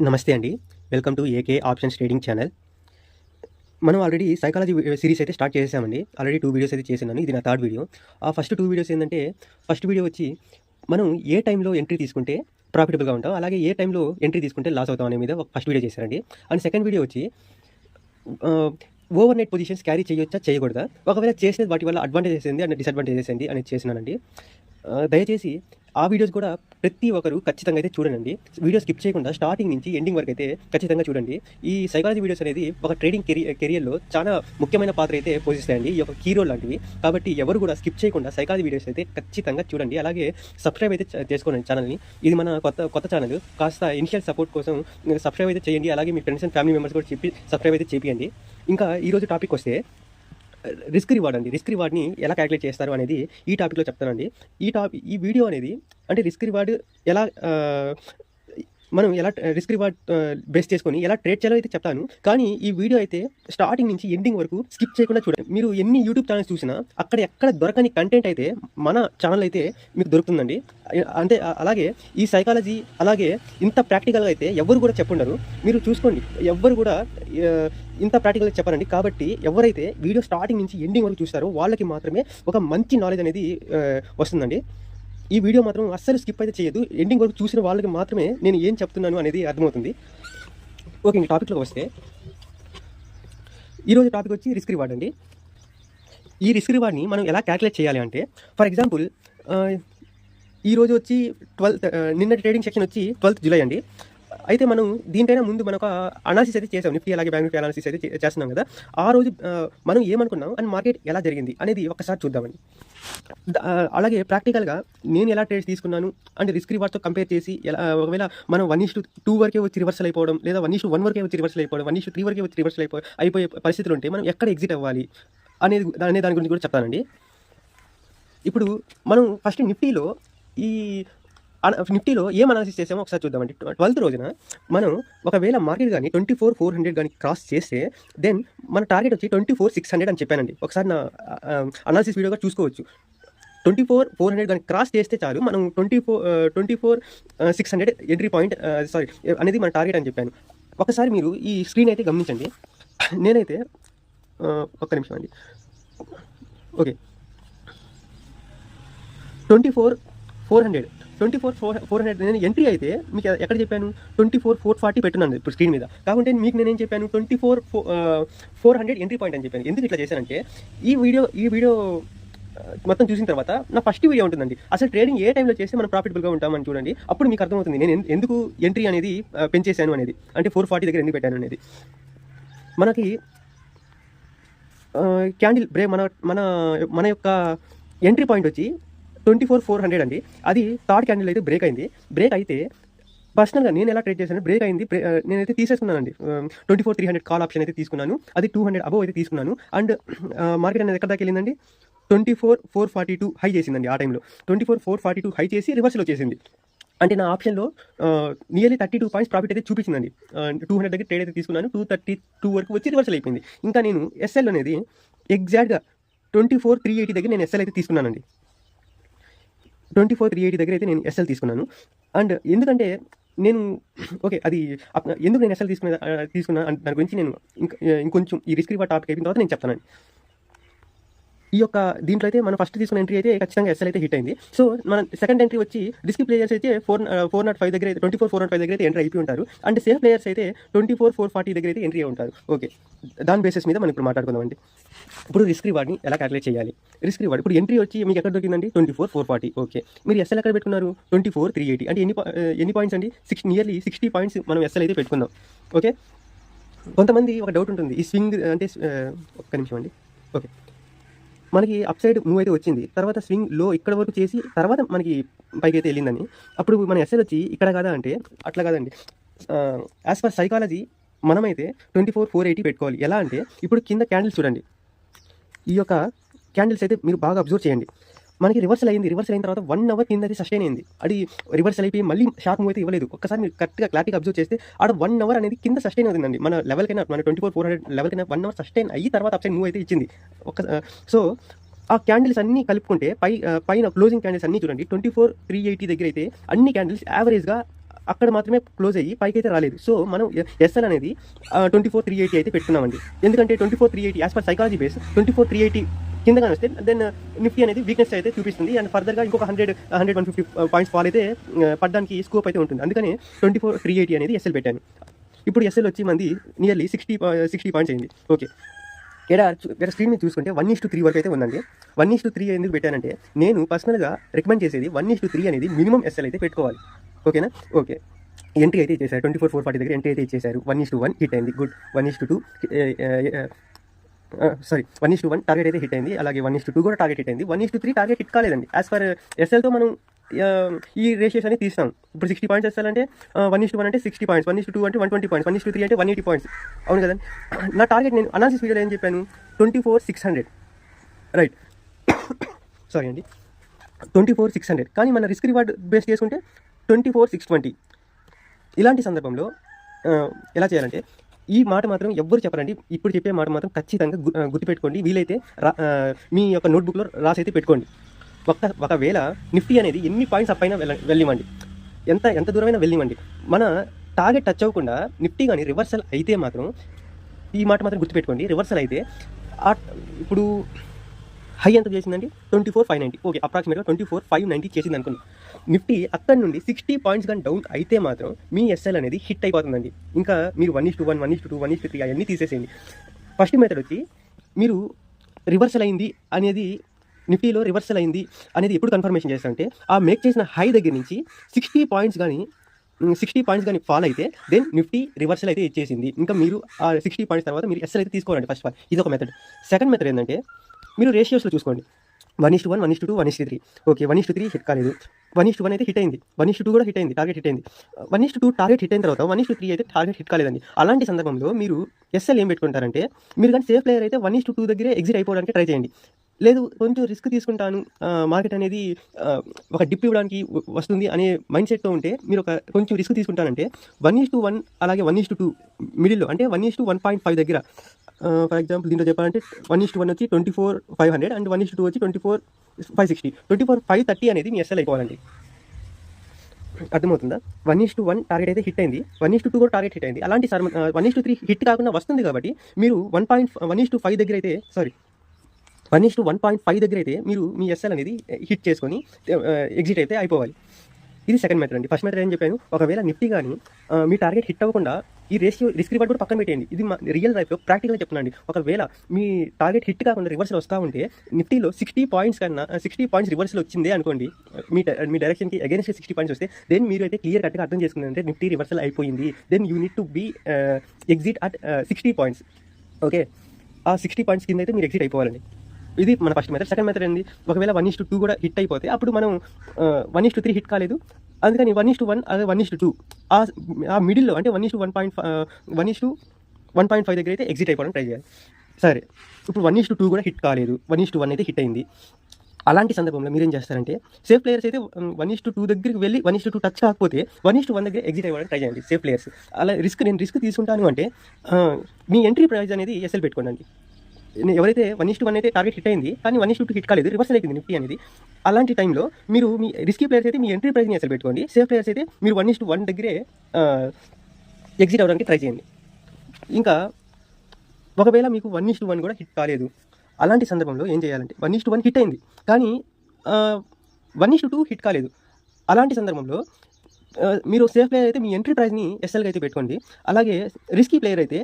నమస్తే అండి. Welcome to AK options trading channel. మనం ఆల్రెడీ సైకాలజీ సిరీస్ అయితే స్టార్ట్ చేసేసామండి. ఆల్రెడీ 2 వీడియోస్ అయితే చేశాను. ఇది నా థర్డ్ వీడియో. ఆ ఫస్ట్ 2 వీడియోస్ ఏందంటే, ఫస్ట్ వీడియో వచ్చి మనం ఏ టైంలో ఎంట్రీ తీసుకుంటే ప్రాఫిటబుల్‌గా ఉంటాం, అలాగే ఏ టైంలో ఎంట్రీ తీసుకుంటే లాస్ అవుతాం అనే మీద ఫస్ట్ వీడియో చేశానండి. అండ్ సెకండ్ వీడియో వచ్చి ఓవర్ నైట్ పొజిషన్స్ క్యారీ చేయొచ్చా, చేయకూడదా? ఒకవేళ చేస్తే వాటి వల్ల అడ్వాంటేజెస్ ఏంది అండ్ డిసడ్వాంటేజెస్ ఏంది అనేది చేసినానండి. దయచేసి ఆ వీడియోస్ కూడా ప్రతి ఒక్కరు ఖచ్చితంగా అయితే చూడండి. వీడియో స్కిప్ చేయకుండా స్టార్టింగ్ నుంచి ఎండింగ్ వరకు అయితే ఖచ్చితంగా చూడండి. ఈ సైకాలజీ వీడియోస్ అనేది ఒక ట్రేడింగ్ కెరియర్లో చాలా ముఖ్యమైన పాత్ర అయితే పోషిస్తాయండి. ఈ యొక్క కీ రోల్ లాంటివి. కాబట్టి ఎవరు కూడా స్కిప్ చేయకుండా సైకాలజీ వీడియోస్ అయితే ఖచ్చితంగా చూడండి. అలాగే సబ్స్క్రైబ్ అయితే చేసుకోండి ఛానల్ని. ఇది మన కొత్త ఛానల్. కాస్త ఇనిషియల్ సపోర్ట్ కోసం సబ్స్క్రైబ్ అయితే చేయండి. అలాగే మీ ఫ్రెండ్స్ అండ్ ఫ్యామిలీ మెంబర్స్ కూడా చెప్పి సబ్స్క్రైబ్ అయితే చేయండి. ఇంకా ఈరోజు టాపిక్ వస్తే రిస్క్ రివార్డ్ అండి. రిస్క్ రివార్డ్ని ఎలా క్యాలిక్యులేట్ చేస్తారు అనేది ఈ టాపిక్లో చెప్తానండి. ఈ వీడియో అనేది అంటే రిస్క్ రివార్డ్ ఎలా మనం ఎలా రిస్క్ రివార్డ్ బేస్ చేసుకొని ఎలా ట్రేడ్ చేయాలో అయితే చెప్తాను. కానీ ఈ వీడియో అయితే స్టార్టింగ్ నుంచి ఎండింగ్ వరకు స్కిప్ చేయకుండా చూడండి. మీరు ఎన్ని యూట్యూబ్ ఛానల్స్ చూసినా అక్కడ ఎక్కడ దొరకని కంటెంట్ అయితే మన ఛానల్ అయితే మీకు దొరుకుతుందండి. అంటే అలాగే ఈ సైకాలజీ అలాగే ఇంత ప్రాక్టికల్గా అయితే ఎవరు కూడా చెప్పుండరు. మీరు చూసుకోండి, ఎవ్వరు కూడా ఇంత ప్రాక్టికల్గా చెప్పారండి. కాబట్టి ఎవరైతే వీడియో స్టార్టింగ్ నుంచి ఎండింగ్ వరకు చూస్తారో వాళ్ళకి మాత్రమే ఒక మంచి నాలెడ్జ్ అనేది వస్తుందండి. ఈ వీడియో మాత్రం అస్సలు స్కిప్ అయితే చేయదు. ఎండింగ్ వరకు చూసిన వాళ్ళకి మాత్రమే నేను ఏం చెప్తున్నాను అనేది అర్థమవుతుంది. ఓకే, ఇంక టాపిక్లోకి వస్తే ఈరోజు టాపిక్ వచ్చి రిస్క్ రివార్డ్ అండి. ఈ రిస్క్ రివార్డ్ని మనం ఎలా క్యాలిక్యులేట్ చేయాలి అంటే, ఫర్ ఎగ్జాంపుల్ ఈరోజు వచ్చి నిన్న ట్రేడింగ్ సెక్షన్ వచ్చి 12th జూలై అండి. అయితే మనం దీనికైనా ముందు మనం ఒక అనాలిసిస్ అయితే చేసాం. నిఫ్టీ అలాగే బ్యాంక్ నిఫ్టీ అనాలిసిస్ అయితే చేస్తున్నాం కదా. ఆ రోజు మనం ఏమనుకున్నాం అండ్ మార్కెట్ ఎలా జరిగింది అనేది ఒకసారి చూద్దామండి. అలాగే ప్రాక్టికల్గా నేను ఎలా ట్రేడ్స్ తీసుకున్నాను అండ్ రిస్క్ రివార్డ్తో కంపేర్ చేసి ఒకవేళ మనం 1:2 వరకే వచ్చి రివర్సల్ అయిపోవడం, లేదా 1:1 వరకే వచ్చి రివర్సల్ అయిపోవడం, 1:3 వరకే వచ్చి రివర్సల్ అయిపోయే పరిస్థితులు ఉంటే మనం ఎక్కడ ఎగ్జిట్ అవ్వాలి అనే దాని గురించి కూడా చెప్తానండి. ఇప్పుడు మనం ఫస్ట్ నిఫ్టీలో ఏం అనాలిసిస్ చేసామో ఒకసారి చూద్దామండి. 12th రోజున మనం ఒకవేళ మార్కెట్ కానీ 24,400 కానీ క్రాస్ చేస్తే దెన్ మన టార్గెట్ వచ్చి 24,600 అని చెప్పానండి. ఒకసారి నా అనాలిసిస్ వీడియోగా చూసుకోవచ్చు. 24,400 కానీ క్రాస్ చేస్తే చాలు, మనం 24,600 ఎంట్రీ పాయింట్ అనేది మన టార్గెట్ అని చెప్పాను. ఒకసారి మీరు ఈ స్క్రీన్ అయితే గమనించండి. నేనైతే ఒక్క నిమిషం అండి. ఓకే, 24,400 నేను ఎంట్రీ అయితే మీకు ఎక్కడ చెప్పాను, 24,440 పెట్టున్నాను ఇప్పుడు స్క్రీన్ మీద. కాకుంటే మీకు నేనేం చెప్పాను, 24,400 ఎంట్రీ పాయింట్ అని చెప్పాను. ఎందుకు ఇట్లా చేశానంటే, ఈ వీడియో మొత్తం చూసిన తర్వాత నా ఫస్ట్ వీడియో ఉంటుందండి, అసలు ట్రేడింగ్ ఏ టైంలో చేస్తే మనం ప్రాఫిటబుల్గా ఉంటామని చూడండి. అప్పుడు మీకు అర్థమవుతుంది నేను ఎందుకు ఎంట్రీ అనేది పెంచేశాను అనేది, అంటే 440 దగ్గర ఎందుకు పెట్టాను అనేది. మనకి క్యాండిల్ బ్రేక్ మన యొక్క ఎంట్రీ పాయింట్ వచ్చి 24,400 అండి. అది థర్డ్ క్యాండిల్ అయితే బ్రేక్ అయింది. బ్రేక్ అయితే పర్సనల్గా నేను ఎలా ట్రేడ్ చేశాను, బ్రేక్ అయింది, నేనైతే తీసేసుకున్నానండి. 24,300 కాల్ ఆప్షన్ అయితే తీసుకున్నాను. అది 200 అబోవ్ అయితే తీసుకున్నాను. అండ్ మార్కెట్ అనేది ఎక్కడ దాకా వెళ్ళిందండి, 24,442 హై చేసిందండి. ఆ టైంలో 24,442 హై చేసి రివర్సల్ వచ్చేసింది. అంటే నా ఆప్షన్లో నియర్లీ 32 పాయింట్స్ ప్రాఫిట్ అయితే చూపించిందండి. 200 దగ్గర ట్రేడ్ అయితే తీసుకున్నాను, 232 వరకు వచ్చి రివర్సల్ అయిపోయింది. ఇంకా నేను ఎస్ఎల్ అనేది ఎగ్జాక్ట్గా 24,380 దగ్గర నేను ఎస్ఎల్ అయితే తీసుకున్నానండి. 24,380 దగ్గర అయితే నేను ఎస్ఎల్ తీసుకున్నాను. అండ్ ఎందుకంటే నేను అది ఎందుకు నేను ఎస్ఎల్ తీసుకున్నా దాని గురించి నేను ఇంకొంచెం ఈ రిస్క్ రివార్డ్ టాపిక్ అయిపోయిన తర్వాత నేను చెప్తానండి. ఈ యొక్క దీంట్లో అయితే మనం ఫస్ట్ తీసుకున్న ఎంట్రీ అయితే ఖచ్చితంగా ఎస్ఎల్ అయితే హిట్ అయింది. సో మన సెకండ్ ఎంట్రీ వచ్చి రిస్క్ ప్లేయర్స్ అయితే 405 దగ్గర అయితే 24,405 దగ్గర అయితే ఎంట్రీ అయిపోయి ఉంటారు. అండ్ సేఫ్ ప్లేయర్స్ అయితే 24,440 దగ్గర అయితే ఎంట్రీ అయి ఉంటారు. ఓకే, దాని బేసిస్ మీద మనం ఇప్పుడు మాట్లాడుకుందామండి. ఇప్పుడు రిస్క్ రివార్డ్ని ఎలా క్యాలిక్యులేట్ చేయాలి. రిస్క్ రివార్డ్ ఇప్పుడు ఎంట్రీ వచ్చి మీకు ఎక్కడ దొరికిందండి, 24,440. ఓకే, మీరు ఎస్ఎల్ ఎక్కడ పెట్టుకున్నారు, 24,380. అంటే ఎన్ని పాయింట్స్ అండి, నియర్లీ 60 పాయింట్స్ మనం ఎస్ఎల్ అయితే పెట్టుకుందాం. ఓకే, కొంతమంది ఒక డౌట్ ఉంటుంది, ఈ స్వింగ్ అంటే ఒక్క నిమిషం అండి. ఓకే, మనకి అప్ సైడ్ మూవ్ అయితే వచ్చింది, తర్వాత స్వింగ్ లో ఇక్కడ వరకు చేసి తర్వాత మనకి పైకి అయితే వెళ్ళిందని. అప్పుడు మన ఎస్ఎల్ వచ్చి ఇక్కడ కాదా అంటే అట్లా కాదండి. యాజ్ పర్ సైకాలజీ మనమైతే 24,480 పెట్టుకోవాలి. ఎలా అంటే ఇప్పుడు కింద క్యాండిల్స్ చూడండి, ఈ యొక్క క్యాండిల్స్ అయితే మీరు బాగా అబ్జర్వ్ చేయండి. మనకి రివర్సల్ అయిన తర్వాత 1 అవర్ కింద అది సస్టైన్ అయింది. అది రివర్సల్ అయిపోయి మళ్ళీ షార్ప్ మూవ్ అయితే ఇవ్వలేదు. ఒక్కసారి మీరు కరెక్ట్గా క్లారిటీగా అబ్జర్వ్ చేస్తే ఆడ 1 అవర్ అనేది కింద సస్టైన్ అవుతుందండి. మన లెవెల్కైనా మన 24,400 లెవెల్కైనా 1 అవర్ సస్టైన్ అయ్యి తర్వాత అప్ సైడ్ మూవ్ అయితే ఇచ్చింది. సో ఆ క్యాండిల్స్ అన్నీ కలుపుకుంటే పైన క్లోజింగ్ క్యాండిల్స్ అన్నీ చూడండి, 24,380 దగ్గర అయితే అన్ని క్యాండిల్స్ యావరేజ్గా అక్కడ మాత్రమే క్లోజ్ అయ్యి పైకి అయితే రాలేదు. సో మనం ఎస్ఎల్ అనేది 24,380 అయితే పెట్టుకున్నామండి. ఎందుకంటే 24,380 యాజ్ పర్ సైకాలజీ బేస్ 24,380 కిందగానే వస్తే దెన్ నిఫ్టీ అనేది వీక్నెస్ అయితే చూపిస్తుంది. అండ్ ఫర్దర్గా ఇంకొక 100-150 పాయింట్స్ ఫాల్ అయితే పడడానికి స్కోప్ అయితే ఉంటుంది. అందుకని 24,380 అనేది ఎస్ఎల్ పెట్టాను. ఇప్పుడు ఎస్ఎల్ వచ్చి మంది నియర్లీ 60 పాయింట్స్ అయింది. ఓకే, ఇక్కడ స్క్రీన్ మీద చూసుకుంటే 1:3 వరకు అయితే ఉందండి. 1:3 ఎందుకు పెట్టానంటే నేను పర్సనల్గా రికమెండ్ చేసేది 1:3 అనేది మినిమం ఎస్ఎల్ అయితే పెట్టుకోవాలి. ఓకేనా? ఓకే, ఎంట్రీ అయితే ఇచ్చేసారు 24,440 దగ్గర ఎంట్రీ అయితే ఇచ్చేసారు. 1:1 హిట్ అయింది. గుడ్. 1:2 1:1 టార్గెట్ అయితే హిట్ అయింది. అలాగే 1:2 కూడా టార్గెట్ హిట్ అయింది. 1:3 టార్గెట్ హిట్ కాలేదండి. యాజ్ పర్ ఎస్ఎల్తో మనం ఈ రేషియోస్ అనేది తీస్తాం. ఇప్పుడు 60 పాయింట్స్ ఎస్ఎల్ 1:1 అంటే 60 పాయింట్స్, 1:2 అంటే 120 పాయింట్స్, 1:3 అంటే 180 పాయింట్స్. అవును కదండి. నా టార్గెట్ నేను అనాలిసిస్ వీడియోలో ఏం చెప్పాను? 24,600 రైట్. సారీ అండి, 24,600. కానీ మన రిస్క్ రివార్డ్ బేస్ చేసుకుంటే 24,620. ఇలాంటి సందర్భంలో ఎలా చేయాలంటే ఈ మాట మాత్రం ఎవ్వరు చెప్పరండి. ఇప్పుడు చెప్పే మాట మాత్రం ఖచ్చితంగా గుర్తుపెట్టుకోండి. వీలైతే మీ యొక్క నోట్బుక్లో రాసైతే పెట్టుకోండి. ఒకవేళ నిఫ్టీ అనేది ఎన్ని పాయింట్స్ అప్ అయినా వెళ్ళివ్వండి, ఎంత దూరమైనా వెళ్ళివ్వండి, మన టార్గెట్ టచ్ అవ్వకుండా నిఫ్టీ కానీ రివర్సల్ అయితే మాత్రం ఈ మాట మాత్రం గుర్తుపెట్టుకోండి. రివర్సల్ అయితే ఇప్పుడు హై ఎంత చేసిందండి? 24,590. ఓకే, అప్రాక్సిమేట్గా 24,590 చేసింది అనుకున్నాం. నిఫ్టీ అక్కడ నుండి 60 పాయింట్స్ కానీ డౌన్ అయితే మాత్రం మీ ఎస్ఎల్ అనేది హిట్ అయిపోతుందండి. ఇంకా మీరు 1:1, 1:2, 1:3 అవన్నీ తీసేసేయండి. ఫస్ట్ మెథడ్ వచ్చి మీరు రివర్సల్ అయింది అనేది, నిఫ్టీలో రివర్సల్ అయింది అనేది ఎప్పుడు కన్ఫర్మేషన్ చేస్తారంటే ఆ మేక్ చేసిన హై దగ్గర నుంచి 60 పాయింట్స్ కానీ ఫాల్ అయితే దెన్ నిఫ్టీ రివర్సల్ అయితే ఇచ్చేసింది. ఇంకా మీరు ఆ 60 పాయింట్స్ తర్వాత మీరు ఎస్ఎల్ అయితే తీసుకోవాలండి. ఫస్ట్ ఆఫ్ ఆల్ ఇది ఒక మెథడ్. సెకండ్ మెథడ్ ఏంటంటే మీరు రేషియోస్లో చూసుకోండి. 1:1, 1:2, 1:3. ఓకే, 1:3 హిట్ కాలేదు. 1:1 అయితే హిట్ అయింది. 1:2 కూడా హిట్ అయింది, టార్గెట్ హిట్ అయింది. 1:2 టార్గెట్ హిట్ అయిన తర్వాత 1:3 అయితే టార్గెట్ హిట్ కాలేదండి. అలాంటి సందర్భంలో మీరు ఎస్ఎల్ ఏం పెట్టుకుంటారంటే మీరు కానీ సేఫ్ ప్లేయర్ అయితే 1:2 దగ్గరే ఎగ్జిట్ అయిపోవడానికి ట్రై చేయండి. లేదు కొంచెం రిస్క్ తీసుకుంటాను, మార్కెట్ అనేది ఒక డిప్ ఇవ్వడానికి వస్తుంది అనే మైండ్ సెట్తో ఉంటే మీరు కొంచెం రిస్క్ తీసుకుంటానంటే 1:1 అలాగే 1:2 మిడిల్లో అంటే 1:1.5 దగ్గర, ఫర్ ఎగ్జాంపుల్ దీంట్లో చెప్పాలంటే 1:1 వచ్చి 24,500 అండ్ 1:2 వచ్చి 24,560. 24,530 అనేది మీ ఎస్ఎల్ అయిపోవాలండి. అర్థమవుతుందా? 1:1 టార్గెట్ అయితే హిట్ అయింది, 1:2 కూడా టార్గెట్ హిట్ అయింది. అలాంటి 1:3 హిట్ కాకుండా వస్తుంది కాబట్టి మీరు 1:5 దగ్గర అయితే 1:1.5 దగ్గర అయితే మీరు మీ ఎస్ఎల్ అనేది హిట్ చేసుకొని ఎగ్జిట్ అయితే అయిపోవాలి. ఇది సెకండ్ మెథడ్ అండి. ఫస్ట్ మెథడ్ ఏం చెప్పాను, ఒకవేళ నిఫ్టీ కానీ మీ టార్గెట్ హిట్ అవ్వకుండా ఈ రిస్క్ రివార్డ్ కూడా పక్కన పెట్టేయండి. ఇది మా రియల్ లైఫ్లో ప్రాక్టికల్గా చెప్తున్నాండి. ఒకవేళ మీ టార్గెట్ హిట్ కాకుండా రివర్సల్ వస్తూ ఉంటే నిఫ్టీలో 60 పాయింట్స్ రివర్సల్ వచ్చిందే అనుకోండి, మీ డైరెక్షన్కి అగైన్స్ట్ 60 పాయింట్స్ వస్తే దెన్ మీరు అయితే క్లియర్ కట్గా అర్థం చేసుకున్నారంటే నిఫ్టీ రివర్సల్ అయిపోయింది. Then you need to be exit at 60 points. Okay, ఆ 60 పాయింట్స్ కింద అయితే మీరు ఎగ్జిట్ అయిపోవాలండి. ఇది మన ఫస్ట్ మెథడ్. సెకండ్ మెథడ్ ఏంది, ఒకవేళ 1:2 కూడా హిట్ అయిపోతే అప్పుడు మనం 1:3 హిట్ కాలేదు, అందుకని 1:1 అదే 1:2 ఆ మిడిల్లో అంటే 1:1.5 దగ్గర అయితే ఎగ్జిట్ అయిపోవడం ట్రై చేయాలి. సరే, ఇప్పుడు 1:2 కూడా హిట్ కాలేదు, 1:1 అయితే హిట్ అయింది. అలాంటి సందర్భంలో మీరేం చేస్తారంటే సేఫ్ ప్లేయర్స్ అయితే 1:2 దగ్గరికి వెళ్ళి 1:2 టచ్ కాకపోతే 1:1 దగ్గర ఎగ్జిట్ అవ్వడానికి ట్రై చేయండి సేఫ్ ప్లేయర్స్. అలా నేను రిస్క్ తీసుకుంటాను అంటే మీ ఎంట్రీ ప్రైస్ అనేది ఎస్ఎల్ పెట్టుకోండి. ఎవరైతే 1:1 అయితే టార్గెట్ హిట్ అయింది కానీ 1:2 హిట్ కాలేదు, రివర్సల్ అయిపోయింది నిఫ్టీ అనేది, అలాంటి టైంలో మీరు మీ రిస్కీ ప్లేయర్స్ అయితే మీ ఎంట్రీ ప్రైస్ని అసలు పెట్టుకోండి. సేఫ్ ప్లేయర్స్ అయితే మీరు 1:1 దగ్గరే ఎగ్జిట్ అవ్వడానికి ట్రై చేయండి. ఇంకా ఒకవేళ మీకు 1:1 కూడా హిట్ కాలేదు, అలాంటి సందర్భంలో ఏం చేయాలంటే 1:1 హిట్ అయింది కానీ 1:2 హిట్ కాలేదు. అలాంటి సందర్భంలో మీరు సేఫ్ ప్లేయర్ అయితే మీ ఎంట్రీ ప్రైస్ని ఎస్ఎల్గా అయితే పెట్టుకోండి. అలాగే రిస్కీ ప్లేయర్ అయితే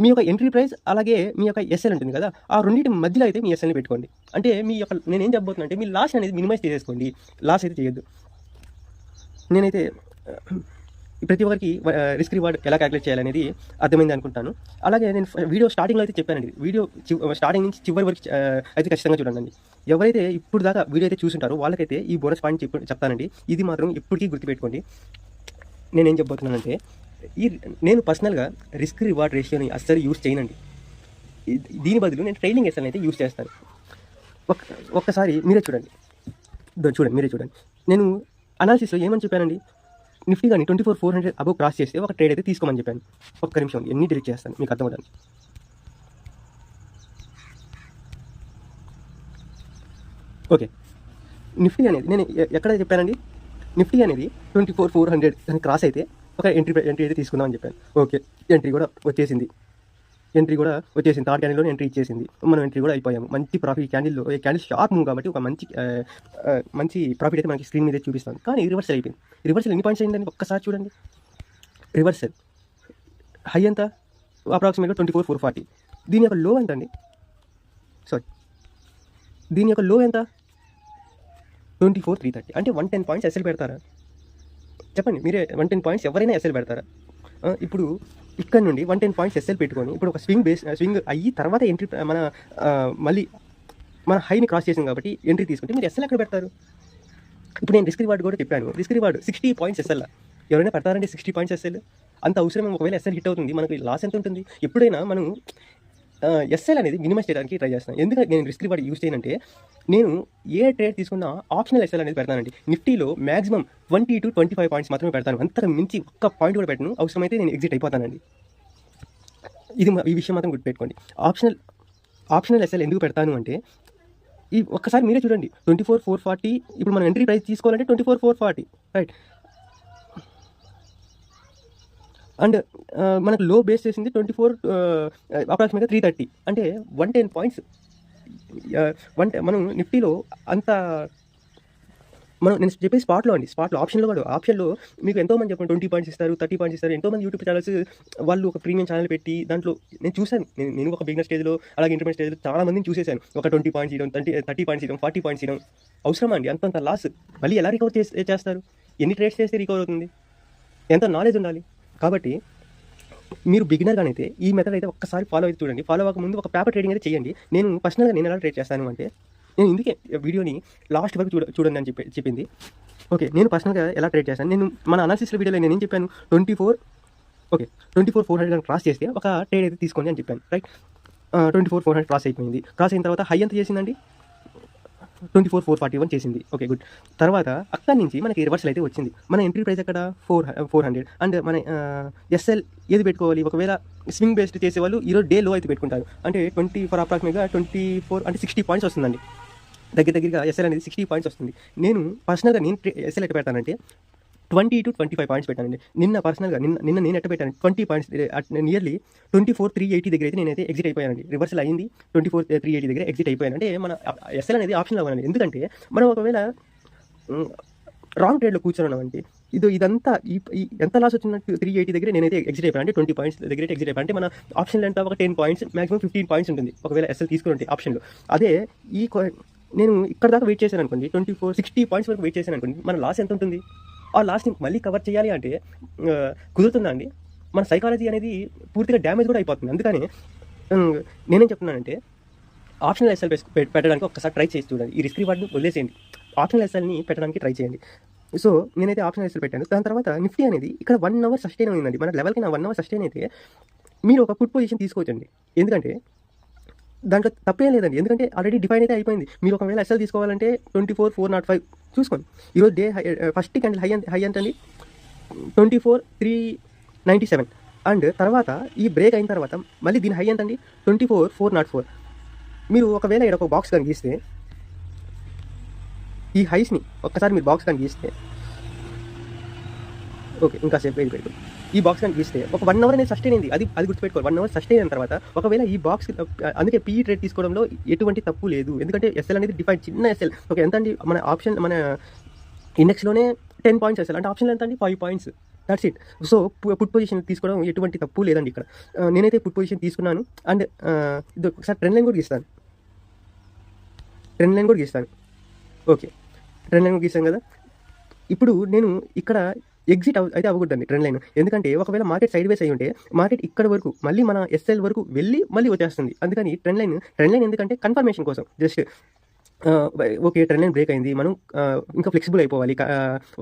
మీ యొక్క ఎంట్రీ ప్రైస్ అలాగే మీ యొక్క ఎస్ఎల్ ఉంటుంది కదా, ఆ రెండింటి మధ్యలో అయితే మీ ఎస్ఎల్ని పెట్టుకోండి. అంటే మీ యొక్క నేనేం చెప్పబోతున్నా అంటే మీ లాస్ అనేది మినిమైజ్ చేసేసుకోండి, లాస్ అయితే చేయొద్దు. నేనైతే ప్రతి ఒక్కరికి రిస్క్ రివార్డ్ ఎలా క్యాలిక్యులేట్ చేయాలనేది అర్థమైంది అనుకుంటాను. అలాగే నేను వీడియో స్టార్టింగ్లో అయితే చెప్పానండి, వీడియో స్టార్టింగ్ నుంచి చివరి వరకు అయితే ఖచ్చితంగా చూడండి. ఎవరైతే ఇప్పుడు దాకా వీడియో అయితే చూసుంటారో వాళ్ళకైతే ఈ బోనస్ పాయింట్ చెప్తానండి. ఇది మాత్రం ఎప్పటికీ గుర్తుపెట్టుకోండి. నేనేం చెప్పబోతున్నానంటే నేను పర్సనల్గా రిస్క్ రివార్డ్ రేషియోని అస్సలు యూజ్ చేయనండి. దీని బదులు నేను ట్రైలింగ్ ఎస్ఎల్ అయితే యూజ్ చేస్తాను. ఒక్కసారి మీరే చూడండి, మీరే చూడండి. నేను అనాలిసిస్లో ఏమని చెప్పానండి, నిఫ్టీ కానీ 24,400 అబవ్ క్రాస్ చేస్తే ఒక ట్రేడ్ అయితే తీసుకోమని చెప్పాను. ఒక్క నిమిషం ఎన్ని డిలీట్ చేస్తాను మీకు అర్థమవుతుంది. ఓకే, నిఫ్టీ అనేది నేను ఎక్కడ చెప్పానండి, నిఫ్టీ అనేది 24,400 అని క్రాస్ అయితే ఒక ఎంట్రీ అయితే తీసుకుందాం అని చెప్పాను. ఓకే, ఎంట్రీ కూడా వచ్చేసింది. థర్డ్ క్యాండిల్లోనే ఎంట్రీ ఇచ్చేసింది. మనం ఎంట్రీ కూడా అయిపోయాము. మంచి ప్రాఫిట్ క్యాండిల్ షార్ప్ మూవ్ కాబట్టి ఒక మంచి ప్రాఫిట్ అయితే మనకి స్క్రీన్ మీద చూపిస్తాను. కానీ రివర్సల్ అయిపోయింది. రివర్సల్ ఎన్ని పాయింట్స్ అయిందని ఒక్కసారి చూడండి. రివర్సల్ హై ఎంత? అప్రాక్సిమేట్గా 24,440. దీని యొక్క లో ఎంత అండి? దీని యొక్క లో ఎంత? 24,330. అంటే 110 పాయింట్స్ ఎస్ఎల్ పెడతారా? చెప్పండి మీరే. 110 పాయింట్స్ ఎవరైనా ఎస్ఎల్ పెడతారా? ఇప్పుడు ఇక్కడ నుండి 110 పాయింట్స్ ఎస్ఎల్ పెట్టుకొని ఇప్పుడు ఒక స్వింగ్ అయ్యి తర్వాత ఎంట్రీ మళ్ళీ మన హైని క్రాస్ చేసింది కాబట్టి ఎంట్రీ తీసుకుంటే మీరు ఎస్ఎల్ ఎక్కడ పెడతారు? ఇప్పుడు నేను రిస్క్ రివార్డ్ కూడా చెప్పాను. Risk reward 60 points SL. ఎవరైనా పెడతారండి 60 పాయింట్స్ ఎస్ఎల్? అంత అవసరం. ఒకవేళ ఎస్ఎల్ హిట్ అవుతుంది, మనకి లాస్ ఎంత ఉంటుంది? ఎప్పుడైనా మనం ఎస్ఎల్ అనేది మినిమైజ్ చేయడానికి ట్రై చేస్తాను. ఎందుకంటే నేను రిస్క్ రివార్డ్ యూస్ చేయనంటే నేను ఏ ట్రేడ్ తీసుకున్నా ఆప్షనల్ ఎస్ఎల్ అనేది పెడతానండి. నిఫ్టీలో మాక్సిమం 20 to 25 పాయింట్స్ మాత్రమే పెడతాను. అంతకు మించి ఒక్క పాయింట్ కూడా పెట్టను. అవసరమైతే నేను ఎగ్జిట్ అయిపోతానండి. ఈ విషయం మాత్రం గుర్తుపెట్టుకోండి. ఆప్షనల్ ఎస్ఎల్ ఎందుకు పెడతాను అంటే ఒక్కసారి మీరే చూడండి. 24,440 ఇప్పుడు మనం ఎంట్రీ ప్రైస్ తీసుకోవాలంటే 24,440 రైట్. అండ్ మనకు లో బేస్ చేసింది 24 అప్రాక్సిమేట్గా 330. అంటే 110 పాయింట్స్. మనం నిఫ్టీలో అంత నేను చెప్పేది స్పాట్లో ఆప్షన్లో మీకు ఎంతోమంది చెప్పండి 20 పాయింట్స్ ఇస్తారు, 30 పాయింట్స్ ఇస్తారు. ఎంతోమంది యూట్యూబ్ ఛానల్స్ వాళ్ళు ఒక ప్రీమియం ఛానల్ పెట్టి దాంట్లో నేను చూశాను. నేను ఒక బిగినర్ స్టేజ్లో అలాగే ఇంటర్మీడియట్ స్టేజ్లో చాలా మందిని చూసేసాను. ఒక 20 పాయింట్స్ ఇవ్వడం, 30 పాయింట్స్ ఇవ్వడం, 40 పాయింట్స్ ఇవ్వడం. అవసరమా అండి అంత లాస్? మళ్ళీ ఎలా రికవర్ చేస్తారు? ఎన్ని ట్రేడ్స్ చేస్తే రికవర్ అవుతుంది? ఎంత నాలెడ్జ్ ఉండాలి. కాబట్టి మీరు బిగినర్గానైతే ఈ మెథడ్ అయితే ఒక్కసారి ఫాలో అయితే చూడండి. ఫాలో అవ్వకముందు ఒక పేపర్ ట్రేడింగ్ అయితే చేయండి. నేను ఎలా ట్రేడ్ చేస్తాను అంటే నేను ఇందుకే వీడియోని లాస్ట్ వరకు చూడండి అని చెప్పింది. ఓకే, నేను పర్సనల్గా ఎలా ట్రేడ్ చేస్తాను. నేను మన అనాలిసిస్ వీడియోలో నేను ఏం చెప్పాను? 24,400 క్రాస్ చేస్తే ఒక ట్రేడ్ అయితే తీసుకోండి అని చెప్పాను రైట్. 24,400 క్రాస్ అయిపోయింది. క్రాస్ అయిన తర్వాత హై ఎంత చేసిందండి? 24,441 చేసింది. Okay good. తర్వాత అక్కడి నుంచి మనకి రివర్సల్ అయితే వచ్చింది. మన ఎంట్రీ ప్రైస్ ఎక్కడ? 400. అండ్ మన ఎస్ఎల్ ఏది పెట్టుకోవాలి? ఒకవేళ స్వింగ్ బేస్డ్ చేసేవాళ్ళు ఈరోజు డే లో అయితే పెట్టుకుంటారు. అంటే 24 అప్రాక్సిమేట్గా 24 అంటే 60 పాయింట్స్ వస్తుందండి. దగ్గరగా ఎస్ఎల్ అనేది 60 పాయింట్స్ వస్తుంది. నేను పర్సనల్గా ఎస్ఎల్ ఎట్లా పెడతానంటే 20 to 25 పాయింట్స్ పెట్టానండి. నిన్న నేను ఎట్ట పెట్టాను 20 పాయింట్స్ నియర్లీ 24,380 దగ్గర అయితే నేనైతే ఎగ్జిట్ అయిపోయానండి. రివర్సల్ అయింది 24,380 దగ్గర ఎగ్జిట్ అయిపోయాను. అంటే మన ఎస్ఎల్ అనేది ఆప్షన్ అవ్వాలండి. ఎందుకంటే మనం ఒకవేళ రాంగ్ ట్రేడ్లో కూర్చున్నామంటే ఇదంతా ఎంత లాస్ వచ్చిందంటే 380 దగ్గర నేనైతే ఎగ్జిట్ అయిపోయాను. అంటే 20 పాయింట్స్ దగ్గర ఎగ్జిట్ అయిపోయాను. అంటే మన ఆప్షన్లో ఎంత ఒక 10 పాయింట్స్ మాక్సిమం 15 పాయింట్స్ ఉంటుంది ఒకవేళ ఎస్ఎల్ తీసుకుంటే ఆప్షన్లో. అదే నేను ఇక్కడ దాకా వెయిట్ చేశాను అనుకోండి, 60 పాయింట్స్ వరకు వెయిట్ చేశాను అనుకోండి, మన లాస్ ఎంత ఉంటుంది? ఆ లాస్ని మళ్ళీ కవర్ చేయాలి అంటే కుదురుతుందా అండి? మన సైకాలజీ అనేది పూర్తిగా డ్యామేజ్ కూడా అయిపోతుంది. అందుకని నేనేం చెప్తున్నానంటే ఆప్షనల్ ఎస్ఎల్ పెట్టడానికి ఒక్కసారి ట్రై చేసి చూడండి. ఈ రిస్క్ రివార్డ్ని వదిలేసేయండి. ఆప్షనల్ ఎస్ఎల్ని పెట్టడానికి ట్రై చేయండి. సో నేనైతే ఆప్షనల్ ఎస్ఎల్ పెట్టాను. దాని తర్వాత నిఫ్టీ అనేది ఇక్కడ 1 అవర్ సస్టైన్ అయిందండి. మన లెవెల్కి 1 అవర్ సస్టైన్ అయితే మీరు ఒక పుట్ పొజిషన్ తీసుకోవచ్చండి. ఎందుకంటే దాంట్లో తప్పేం లేదండి. ఎందుకంటే ఆల్రెడీ డిఫైన్ అయితే అయిపోయింది. మీరు ఒకవేళ ఎస్ఎల్ తీసుకోవాలంటే 24,405 చూసుకోండి. ఈరోజు డే ఫస్ట్ క్యాండిల్ హై ఎంత అండి? 24,397. అండ్ తర్వాత ఈ బ్రేక్ అయిన తర్వాత మళ్ళీ దీని హై ఎంత అండి? 24,404. మీరు ఒకవేళ ఇక్కడ ఒక బాక్స్ కానీ గీస్తే ఈ హైస్ని ఒక్కసారి మీరు బాక్స్ కానీ గీస్తే ఓకే ఇంకా సేపు వెళ్ళిపోయింది. ఈ బాక్స్ కానీ గీస్తే ఒక 1 అవర్ అనేది సస్టైన్ అయింది. అది గుర్తుపెట్టుకోవాలి. 1 అవర్ సస్టైన్ అయిన తర్వాత ఒకవేళ ఈ బాక్స్ అందుకే పీఈ ట్రేడ్ తీసుకోవడంలో ఎటువంటి తప్పు లేదు. ఎందుకంటే ఎస్ఎల్ అనేది డిఫైన్ చిన్న ఎస్ఎల్. ఓకే ఎంత అండి? మన ఇండెక్స్లోనే 10 పాయింట్స్ ఎస్ఎల్. అంటే ఆప్షన్లో ఎంత అండి? 5 points. That's it. So put position తీసుకోవడం ఎటువంటి తప్పు లేదండి ఇక్కడ. నేనైతే పుట్ పొజిషన్ తీసుకున్నాను. అండ్ ఇది ఒకసారి ట్రెండ్ లైన్ కూడా గీస్తాను. ఓకే ట్రెండ్ లైన్ గీస్తాను కదా. ఇప్పుడు నేను ఇక్కడ ఎగ్జిట్ అయితే అవ్వకూడదండి ట్రెండ్ లైన్. ఎందుకంటే ఒకవేళ మార్కెట్ సైడ్ వేస్ అయి ఉంటే మార్కెట్ ఇక్కడ వరకు మళ్ళీ మన ఎస్ఎల్ వరకు మళ్ళీ వచ్చేస్తుంది. అందుకని ట్రెండ్ లైన్ ఎందుకంటే కన్ఫర్మేషన్ కోసం just okay trend line break అయింది, మనం ఇంకా ఫ్లెక్సిబుల్ అయిపోవాలి,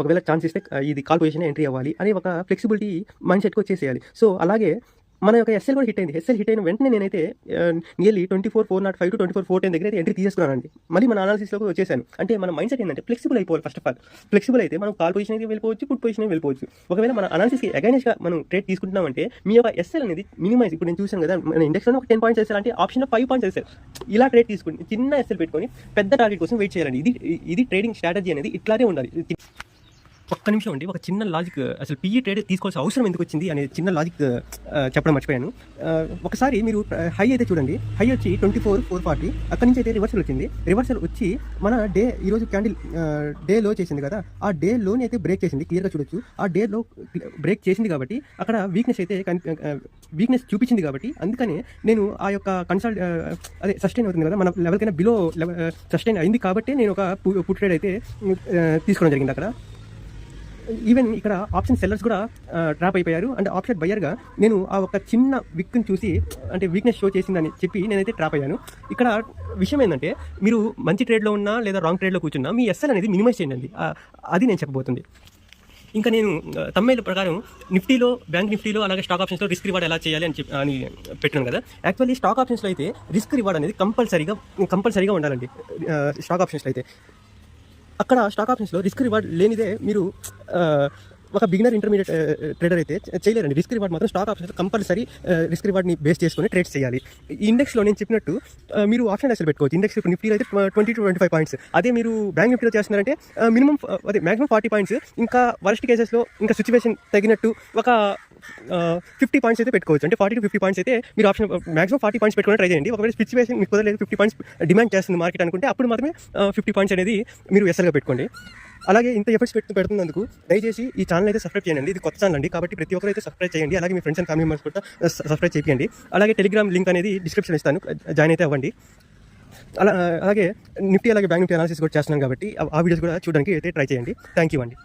ఒకవేళ ఛాన్స్ ఇస్తే ఇది కాల్ పొజిషన్ ఎంట్రీ అవ్వాలి అని ఒక ఫ్లెక్సిబిలిటీ మైండ్ సెట్కి వచ్చేసేయాలి. సో అలాగే మన యొక్క ఎస్ఎల్ కూడా హిట్ అయింది. ఎస్ఎల్ హిట్ అయిన వెంటనే నేనైతే నియర్లీ 24,405 to 24,410 దగ్గర అయితే ఎంట్రీ తీసుకున్నానండి. మళ్ళీ మన అనాలిసిస్లోకి వచ్చేసాను. అంటే మన మైండ్ సెట్ ఏంటంటే ఫ్లెక్సిబుల్ అయిపోవాలి. ఫస్ట్ ఆఫ్ ఆల్ ఫ్లెక్సిబుల్ అయితే మనం కాల్ పొజిషన్కి వెళ్ళిపోవచ్చు, పుట్ పొజిషన్కి వెళ్ళిపోవచ్చు. ఒకవేళ మన అనాలిసిస్కి అగైనెస్ట్గా మనం ట్రేడ్ తీసుకుంటున్నామంటే మీ యొక్క ఎస్ఎల్ అనేది మినిమైజ్. ఇప్పుడు నేను చూసాను కదా మన ఇండెక్స్లో ఒక 10 పాయింట్స్ ఎస్ఎల్ అంటే ఆప్షన్లో 5 పాయింట్స్ ఎస్ఎల్. ఇలా ట్రేడ్ తీసుకుని చిన్న ఎస్ఎల్ పెట్టుకొని పెద్ద టార్గెట్ కోసం వెయిట్ చేయాలండి. ఇది ట్రేడింగ్ స్ట్రాటజీ అనేది ఇట్లానే ఉండాలి. ఒక్క నిమిషం అండి, ఒక చిన్న లాజిక్, అసలు పీఈ ట్రేడ్ తీసుకోవాల్సిన అవసరం ఎందుకు వచ్చింది అనే చిన్న లాజిక్ చెప్పడం మర్చిపోయాను. ఒకసారి మీరు హై అయితే చూడండి, హై వచ్చి 24,440, అక్కడి నుంచి అయితే రివర్సల్ వచ్చింది. రివర్సల్ వచ్చి మన ఈరోజు క్యాండిల్ డే లో చేసింది కదా, ఆ డే లోని అయితే బ్రేక్ చేసింది, క్లియర్గా చూడొచ్చు. ఆ డే లో బ్రేక్ చేసింది కాబట్టి అక్కడ వీక్నెస్ చూపించింది కాబట్టి అందుకనే నేను ఆ యొక్క అదే సస్టైన్ అవుతుంది కదా, మన లెవెల్ కైనా బిలో సస్టైన్ అయింది కాబట్టి నేను ఒక పుట్ ట్రేడ్ అయితే తీసుకోవడం జరిగింది అక్కడ. ఈవెన్ ఇక్కడ ఆప్షన్ సెల్లర్స్ కూడా ట్రాప్ అయిపోయారు. అండ్ ఆప్షన్ బయ్యర్గా నేను ఆ ఒక చిన్న విక్ని చూసి, అంటే వీక్నెస్ షో చేసిందని చెప్పి నేనైతే ట్రాప్ అయ్యాను. ఇక్కడ విషయం ఏంటంటే, మీరు మంచి ట్రేడ్లో ఉన్నా లేదా రాంగ్ ట్రేడ్లో కూర్చున్నా మీ ఎస్ఎల్ అనేది మినిమైజ్ చేయండి, అది నేను చెప్పబోతుంది. ఇంకా నేను తమ్మైల ప్రకారం నిఫ్టీలో, బ్యాంక్ నిఫ్టీలో, అలాగే స్టాక్ ఆప్షన్స్లో రిస్క్ రివార్డ్ ఎలా చేయాలి అని పెట్టినాను కదా. యాక్చువల్లీ స్టాక్ ఆప్షన్స్లో అయితే రిస్క్ రివార్డ్ అనేది కంపల్సరీగా ఉండాలండి. స్టాక్ ఆప్షన్స్లో అయితే అక్కడ స్టాక్ ఆప్షన్స్లో రిస్క్ రివార్డ్ లేనిదే మీరు ఒక బిగినర్ ఇంటర్మీడియట్ ట్రేడర్ అయితే చేయలేరండి. రిస్క్ రివార్డ్ మాత్రం స్టాక్ ఆప్షన్స్ కంపల్సరీ రిస్క్ రివార్డ్ని బేస్ చేసుకొని ట్రేడ్స్ చేయాలి. ఈ ఇండెక్స్లో నేను చెప్పినట్టు మీరు ఆప్షన్ అసలు పెట్టుకోవచ్చు. ఇండెక్స్ ఇప్పుడు నిఫ్టీలో అయితే 20 to 25 పాయింట్స్, అదే మీరు బ్యాంక్ నిఫ్టీలో చేస్తున్నారంటే మినిమం మ్యాక్సిమం 40 పాయింట్స్. ఇంకా వరస్ట్ కేసెస్లో ఇంకా సిచ్యువేషన్ తగినట్టు ఒక 50 పాయింట్స్ అయితే పెట్టుకోవచ్చు. అంటే 40 to 50 పాయింట్స్ అయితే మీరు ఆప్షన్ మ్యాక్సిమం 40 పాయింట్స్ పెట్టుకుని ట్రై చేయండి. ఒకవేళ సిచ్యువేషన్ మీకు కుదరలేదు, 50 పాయింట్స్ డిమాండ్ చేస్తుంది మార్కెట్ అనుకుంటే అప్పుడు మాత్రమే 50 పాయింట్స్ అనేది మీరు ఎస్ఎల్గా పెట్టుకోండి. అలాగే ఇంత ఎఫర్ట్స్ పెడుతున్నందుకు దయచేసి ఈ ఛానల్ అయితే సబ్స్క్రైబ్ చేయండి. ఇది కొత్త ఛానల్ అండి, కాబట్టి ప్రతి ఒక్కరు అయితే సబ్స్క్రైబ్ చేయండి. అలాగే మీ ఫ్రెండ్స్ అండ్ ఫ్యామిలీ మెంబర్స్ కూడా సబ్స్క్రైబ్ చేయండి. అలాగే టెలిగ్రామ్ లింక్ అనేది డిస్క్రిప్షన్ ఇస్తాను, జాయిన్ అయితే అవ్వండి. అలాగే నిఫ్టీ అలాగే బ్యాంక్ నిఫ్టీ అనాలిసిస్ కూడా చేస్తున్నాను కాబట్టి ఆ వీడియోస్ కూడా చూడడానికి అయితే ట్రై చేయండి. థ్యాంక్ యూ అండి.